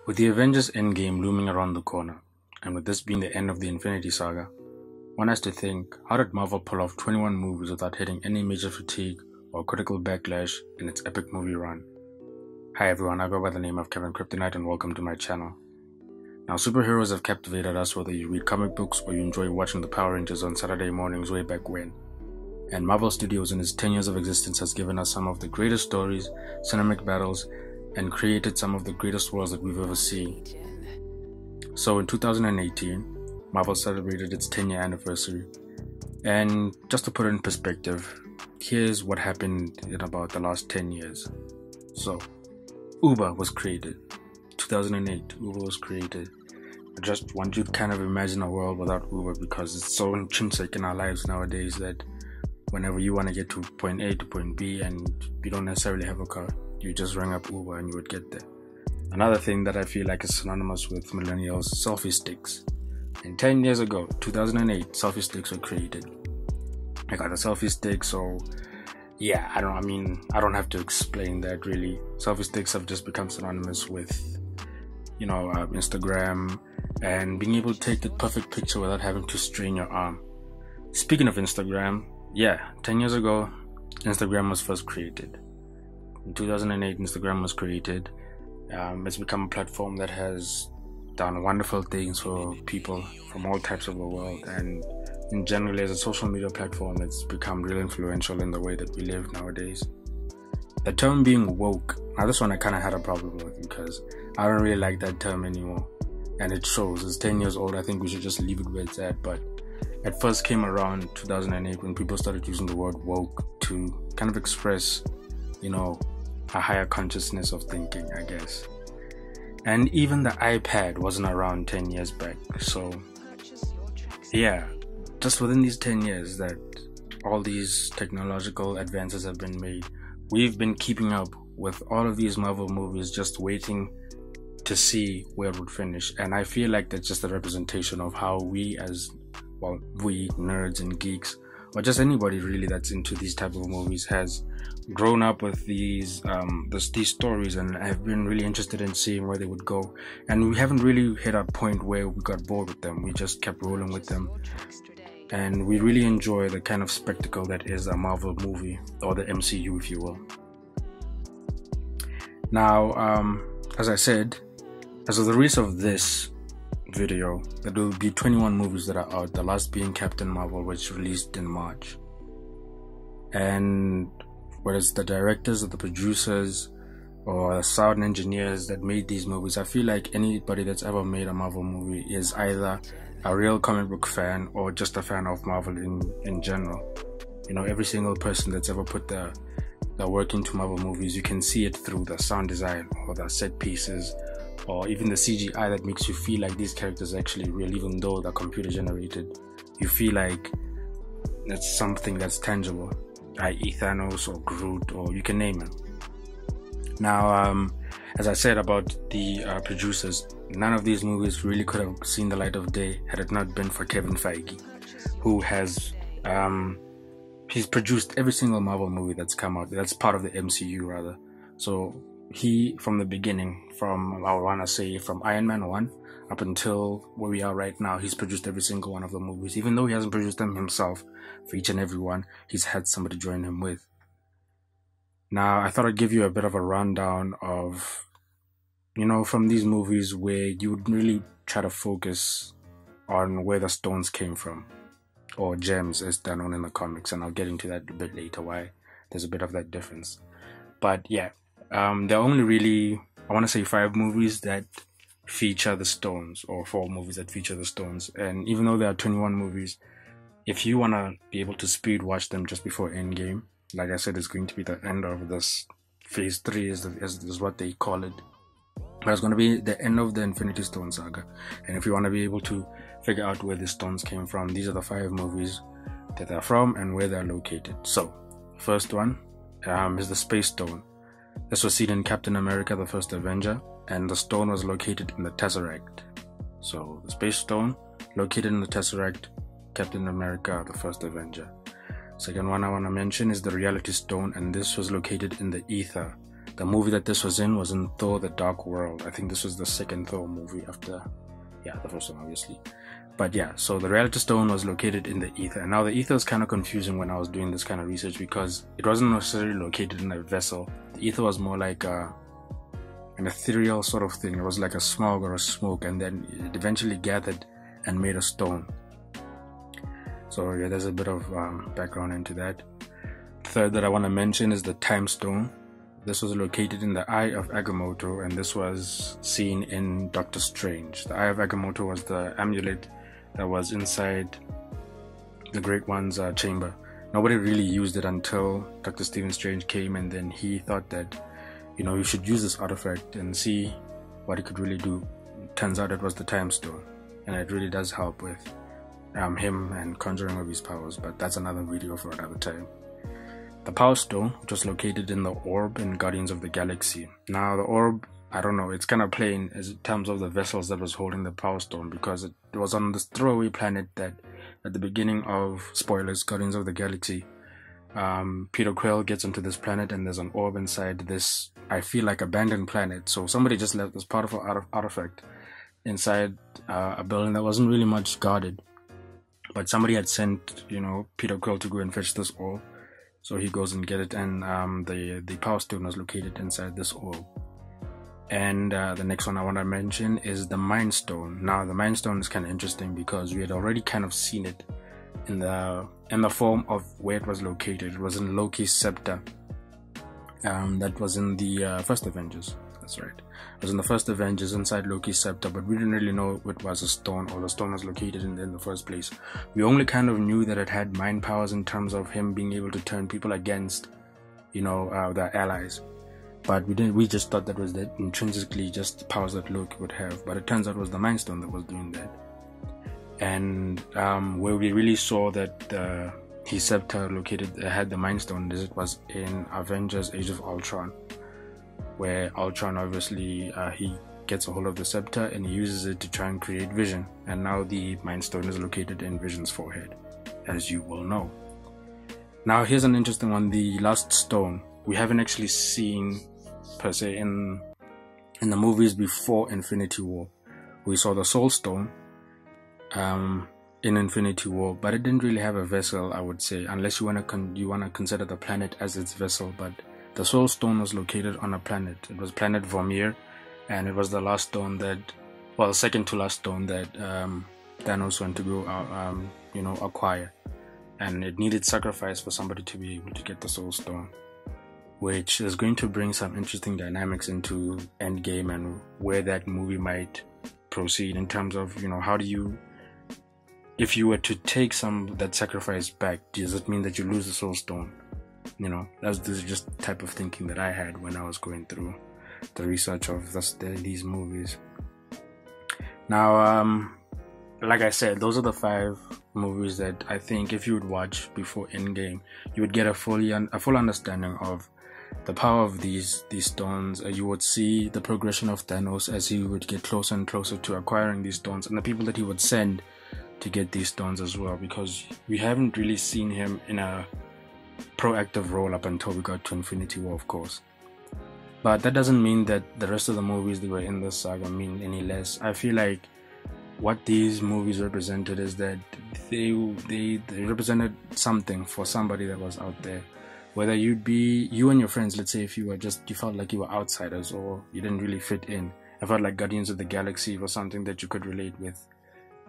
With the Avengers Endgame looming around the corner, and with this being the end of the Infinity Saga, one has to think, how did Marvel pull off 21 movies without hitting any major fatigue or critical backlash in its epic movie run? Hi everyone, I go by the name of Kevin Kryptonite and welcome to my channel. Now, superheroes have captivated us whether you read comic books or you enjoy watching the Power Rangers on Saturday mornings way back when. And Marvel Studios in its 10 years of existence has given us some of the greatest stories, cinematic battles, and created some of the greatest worlds that we've ever seen. So in 2018, Marvel celebrated its 10-year anniversary. And just to put it in perspective, here's what happened in about the last 10 years. So, Uber was created. 2008, Uber was created. I just want you to kind of imagine a world without Uber because it's so intrinsic in our lives nowadays that whenever you want to get to point A to point B and you don't necessarily have a car, you just ring up Uber and you would get there. Another thing that I feel like is synonymous with millennials, selfie sticks. And 10 years ago, 2008, selfie sticks were created. I got a selfie stick, so yeah, I don't have to explain that really. Selfie sticks have just become synonymous with, Instagram and being able to take the perfect picture without having to strain your arm. Speaking of Instagram, 10 years ago, Instagram was first created. In 2008, Instagram was created. It's become a platform that has done wonderful things for people from all types of the world, and in general, as a social media platform, it's become really influential in the way that we live nowadays. The term being woke, now this one I kind of had a problem with because I don't really like that term anymore, and it shows. It's 10 years old. I think we should just leave it where it's at, but it first came around 2008 when people started using the word woke to kind of express, a higher consciousness of thinking, I guess. And even the iPad wasn't around 10 years back. So, just within these 10 years that all these technological advances have been made, we've been keeping up with all of these Marvel movies, just waiting to see where it would finish. And I feel like that's just a representation of how we we nerds and geeks, or just anybody really that's into these type of movies, has grown up with these stories and have been really interested in seeing where they would go. And we haven't really hit a point where we got bored with them. We just kept rolling with them. And we really enjoy the kind of spectacle that is a Marvel movie, or the MCU, if you will. Now, as I said, as of the release of this video, there will be 21 movies that are out, the last being Captain Marvel, which released in March. And whether it's the directors or the producers or the sound engineers that made these movies, I feel like anybody that's ever made a Marvel movie is either a real comic book fan or just a fan of Marvel in general. Every single person that's ever put their work into Marvel movies, you can see it through the sound design or the set pieces, or even the CGI that makes you feel like these characters are actually real, even though they're computer generated. You feel like it's something that's tangible, i.e. Thanos or Groot, or you can name it. Now, as I said about the producers, none of these movies really could have seen the light of day had it not been for Kevin Feige, who has he's produced every single Marvel movie that's come out, that's part of the MCU rather. So he, from the beginning, from Iron Man 1 up until where we are right now, he's produced every single one of the movies. Even though he hasn't produced them himself for each and every one, he's had somebody join him with. Now, I thought I'd give you a bit of a rundown of, from these movies where you would really try to focus on where the stones came from, or gems as they're known in the comics, and I'll get into that a bit later, why there's a bit of that difference. But there are only really, I want to say 5 movies that feature the stones, or 4 movies that feature the stones. And even though there are 21 movies, if you want to be able to speed watch them just before Endgame, like I said, it's going to be the end of this phase 3 is what they call it. But it's going to be the end of the Infinity Stone saga. And if you want to be able to figure out where the stones came from, these are the 5 movies that they're from and where they're located. So, first one is the Space Stone. This was seen in Captain America, the First Avenger, and the stone was located in the Tesseract. So, the Space Stone, located in the Tesseract, Captain America, the First Avenger. Second one I want to mention is the Reality Stone, and this was located in the Ether. The movie that this was in Thor: The Dark World. I think this was the second Thor movie after, the first one obviously. But yeah, so the reality stone was located in the ether. And now the ether is kind of confusing when I was doing this kind of research, because it wasn't necessarily located in a vessel. The ether was more like an ethereal sort of thing. It was like a smog or a smoke, and then it eventually gathered and made a stone. So yeah, there's a bit of background into that. Third that I want to mention is the time stone. This was located in the Eye of Agamotto, and this was seen in Doctor Strange. The Eye of Agamotto was the amulet that was inside the Great One's chamber. Nobody really used it until Dr. Stephen Strange came, and then he thought that, you should use this artifact and see what it could really do. Turns out it was the time stone, and it really does help with him and conjuring of his powers, but that's another video for another time. The Power Stone, which was located in the orb in Guardians of the Galaxy. Now the orb, I don't know, it's kind of plain in terms of the vessels that was holding the Power Stone, because it was on this throwaway planet that at the beginning of, spoilers, Guardians of the Galaxy, Peter Quill gets into this planet and there's an orb inside this, I feel like, abandoned planet. So somebody just left this powerful artifact inside a building that wasn't really much guarded, but somebody had sent, Peter Quill to go and fetch this orb. So he goes and get it, and the Power Stone was located inside this orb. And the next one I want to mention is the Mind Stone. Now the Mind Stone is kind of interesting because we had already kind of seen it in the form of where it was located. It was in Loki's scepter. That was in the first Avengers. That's right. It was in the first Avengers inside Loki's scepter, but we didn't really know it was a stone, or the stone was located in the first place. We only kind of knew that it had mind powers in terms of him being able to turn people against, their allies. But we just thought that was that intrinsically just powers that Loki would have. But it turns out it was the Mind Stone that was doing that. And where we really saw that his scepter had the Mind Stone, it was in Avengers: Age of Ultron, where Ultron obviously he gets a hold of the scepter and he uses it to try and create Vision, and now the Mind Stone is located in Vision's forehead, as you will know. Now here's an interesting one. The Last Stone, we haven't actually seen per se in the movies before Infinity War. We saw the Soul Stone in Infinity War, but it didn't really have a vessel, I would say, unless you want to consider the planet as its vessel. But the Soul Stone was located on a planet. It was planet Vormir, and it was the last stone the second to last stone that Thanos went to go acquire. And it needed sacrifice for somebody to be able to get the Soul Stone, which is going to bring some interesting dynamics into Endgame and where that movie might proceed in terms of, how do you, if you were to take that sacrifice back, does it mean that you lose the Soul Stone? This is just the type of thinking that I had when I was going through the research of these movies. Now, like I said, those are the 5 movies that I think if you would watch before Endgame, you would get a full understanding of the power of these stones. You would see the progression of Thanos as he would get closer and closer to acquiring these stones, and the people that he would send to get these stones as well, because we haven't really seen him in a proactive role up until we got to Infinity War, of course. But that doesn't mean that the rest of the movies that were in this saga mean any less. I feel like what these movies represented is that they represented something for somebody that was out there. Whether you and your friends, let's say if you felt like you were outsiders or you didn't really fit in. I felt like Guardians of the Galaxy was something that you could relate with,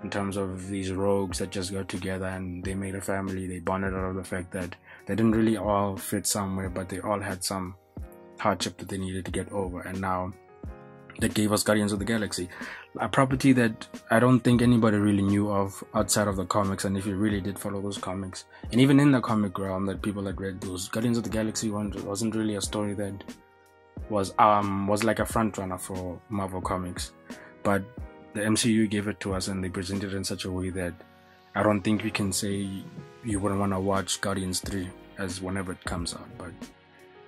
in terms of these rogues that just got together and they made a family. They bonded out of the fact that they didn't really all fit somewhere, but they all had some hardship that they needed to get over, and now that gave us Guardians of the Galaxy, a property that I don't think anybody really knew of outside of the comics. And if you really did follow those comics, and even in the comic realm that people had read, those Guardians of the Galaxy one wasn't really a story that was like a front runner for Marvel Comics, but the MCU gave it to us and they presented it in such a way that I don't think we can say you wouldn't want to watch Guardians 3 as whenever it comes out, but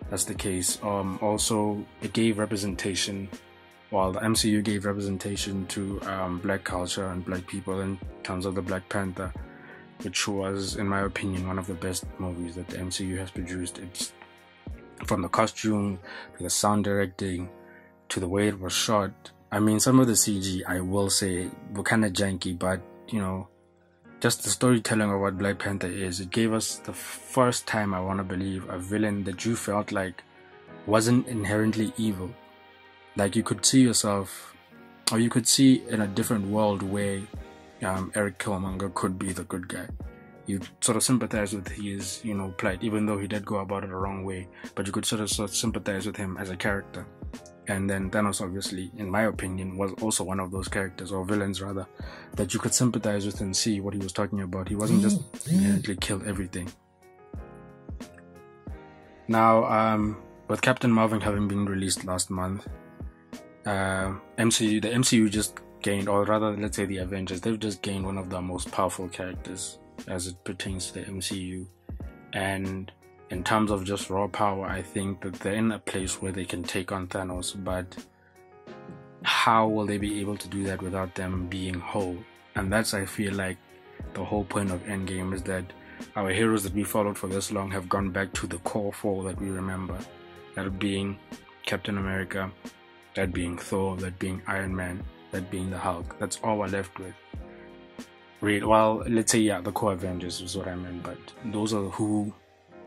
that's the case. Also, it gave representation, while the MCU gave representation to black culture and black people in terms of the Black Panther, which was, in my opinion, one of the best movies that the MCU has produced. from the costume to the sound directing to the way it was shot. I mean, some of the CG, I will say, were kind of janky, but you know, just the storytelling of what Black Panther is, it gave us the first time, I want to believe, a villain that you felt like wasn't inherently evil. Like you could see yourself, or you could see in a different world where Eric Killmonger could be the good guy. You sort of sympathize with his, you know, plight, even though he did go about it the wrong way, but you could sort of sympathize with him as a character. And then Thanos, obviously, in my opinion, was also one of those characters, or villains rather, that you could sympathize with and see what he was talking about. He wasn't just inherently kill everything. Now, with Captain Marvel having been released last month, the MCU just gained, or rather, let's say the Avengers, they've just gained one of the most powerful characters as it pertains to the MCU. And in terms of just raw power, I think that they're in a place where they can take on Thanos, but how will they be able to do that without them being whole? And that's, I feel like, the whole point of Endgame, is that our heroes that we followed for this long have gone back to the core four that we remember. That being Captain America, that being Thor, that being Iron Man, that being the Hulk. That's all we're left with. Well, let's say, yeah, the core Avengers is what I meant, but those are who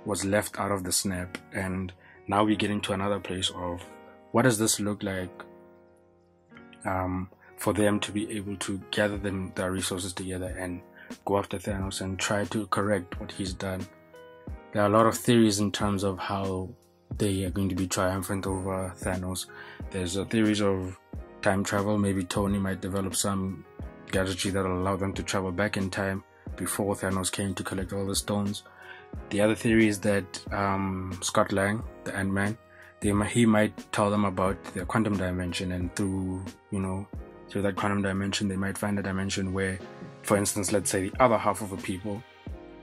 was left out of the snap. And now we get into another place of what does this look like for them to be able to gather their resources together and go after Thanos and try to correct what he's done. There are a lot of theories in terms of how they are going to be triumphant over Thanos. There's theories of time travel. Maybe Tony might develop some gadgetry that will allow them to travel back in time before Thanos came to collect all the stones. The other theory is that Scott Lang, the Ant-Man, he might tell them about their quantum dimension, and through that quantum dimension, they might find a dimension where, for instance, let's say the other half of the people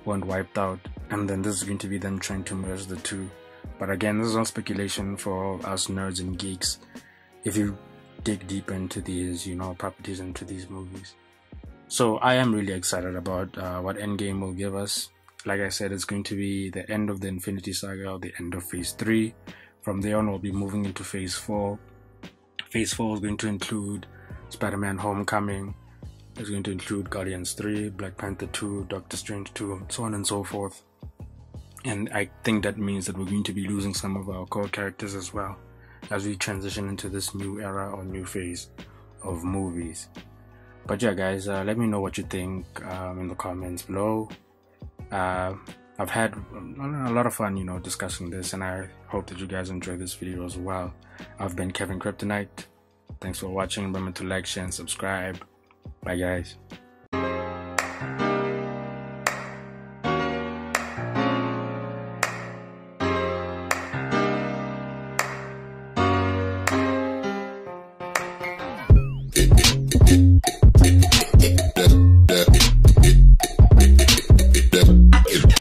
weren't wiped out, and then this is going to be them trying to merge the two. But again, this is all speculation for us nerds and geeks. If you dig deep into these, properties into these movies. So I am really excited about what Endgame will give us. Like I said, it's going to be the end of the Infinity Saga, or the end of Phase 3. From there on, we'll be moving into Phase 4. Phase 4 is going to include Spider-Man Homecoming. It's going to include Guardians 3, Black Panther 2, Doctor Strange 2, so on and so forth. And I think that means that we're going to be losing some of our core characters as well, as we transition into this new era or new phase of movies. But yeah, guys, let me know what you think in the comments below. I've had a lot of fun, discussing this, and I hope that you guys enjoy this video as well. I've been Kevin Kryptonite. Thanks for watching. Remember to like, share, and subscribe. Bye, guys.